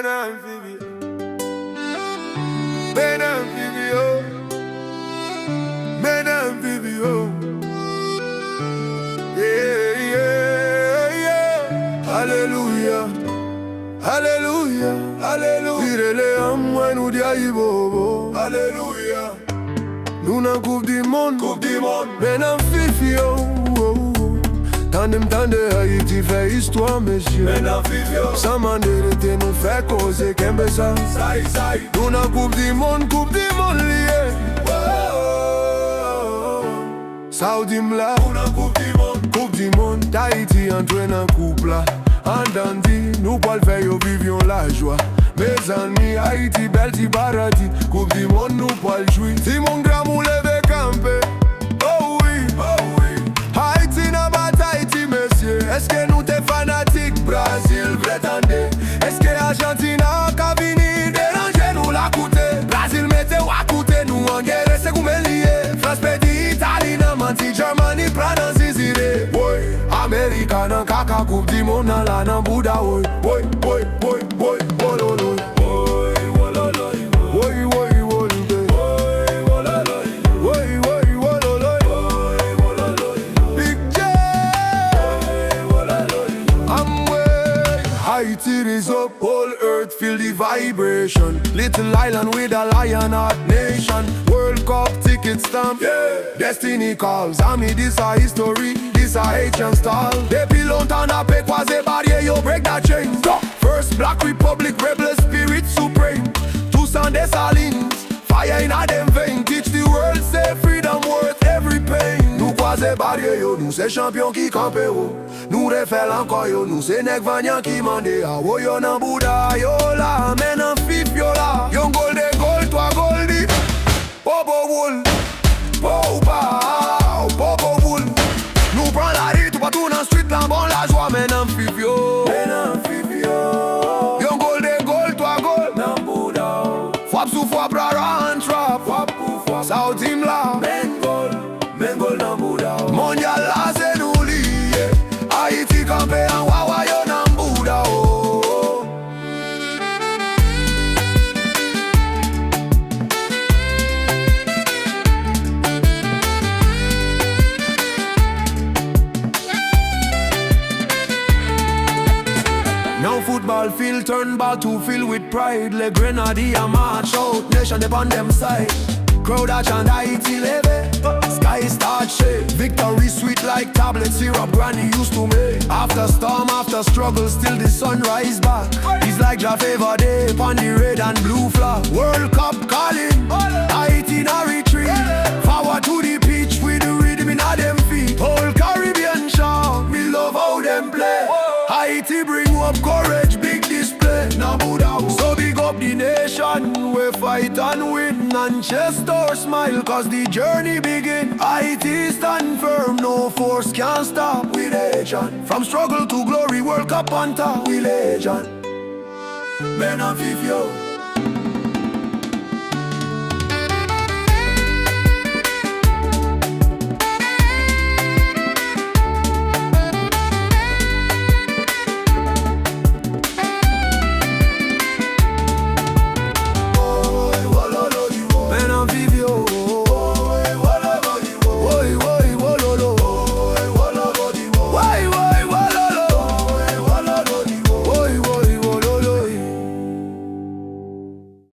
Nan Fif Yo, Nan Fif Yo. Yeah, yeah, yeah. Alleluyah, alleluyah, alleluyah. Rele anmwey nou di ayibobo. Alleluyah. Nou nan koup di mond, Nan Fif Yo. Tande Ayiti fait istwa, mesye. Nan Fif Yo. Sans mande rete nou fait koze, kenbe Sahhy. Nou nan koup di mond liye. Saudim la, Nou nan koup di mond, Ayiti antwe nan koup la. Andandi, nou pwal fè yo vivyon lajwa. Mezanmi, Ayiti bel ti paradi. Koup di mond nou pwal jwi. Timoun granmou leve kanpe. Oh oui, Ayiti na batay ti mesye. Eske nou te fanatik, Brazil vre tande. Eske Argentina ka vini deranje nou la koute. Brazil mete wakoute nou an gere se koumen liye. France pedi Itali nan manti, Germany pranan zizire. Amerika nan kaka koup di mond nan la nan bouda'w. Ayiti is up, whole earth feel the vibration. Little island with a lion heart nation. World Cup ticket stamp, yeah. Destiny calls. Ami, this a history, this a Haitian style. Depuis longtemps n'a pe croisé barrière, yo break that chain. First Black Republic, rebel spirit supreme. Tous en des salines, fire in a them vein. Teach the world, say freedom worth every pain. Nou croisé barrière yo, nou se champion ki kanpe yo. Nou refel anko yo, nou se nek vanyan ki mande. Awo yo nan bouda'w yo la, men Nan Fif Yo la. Yon gol de gol, toi gol di bouda'w. Bouda'w. Nou pran la rit, ou patou nan street lan bon lajwa. Men Nan Fif Yo. Yon gol de gol, toi gol nan bouda'w. Fwap sou fwap rara an trap. Saudim la, men gol nan bouda'w. Mondial la se nou liye. Ayiti kanpe an whoah yo nan bouda'w. Now football field turn battlefield with pride. Le grenadier march out, nation upon them side. Crowd a chant Ayiti leve, sky start shake. Victory sweet like tablet syrup granny used to make. After storm, after struggle, still the sun rise back. It's like your favor day upon the red and blue flag. World Cup calling, Ayiti na retreat. Forward to the pitch with the rhythm in a them feet. Whole Caribbean shout, me love how them play. Ayiti bring up courage, big display. Na bouda'w, so big up the nation. We fight and win and chest or smile, cause the journey begin. Ayiti stand firm, no force can stop. We legend, from struggle to glory, World Cup on top. We legend, Nan Fif Yo.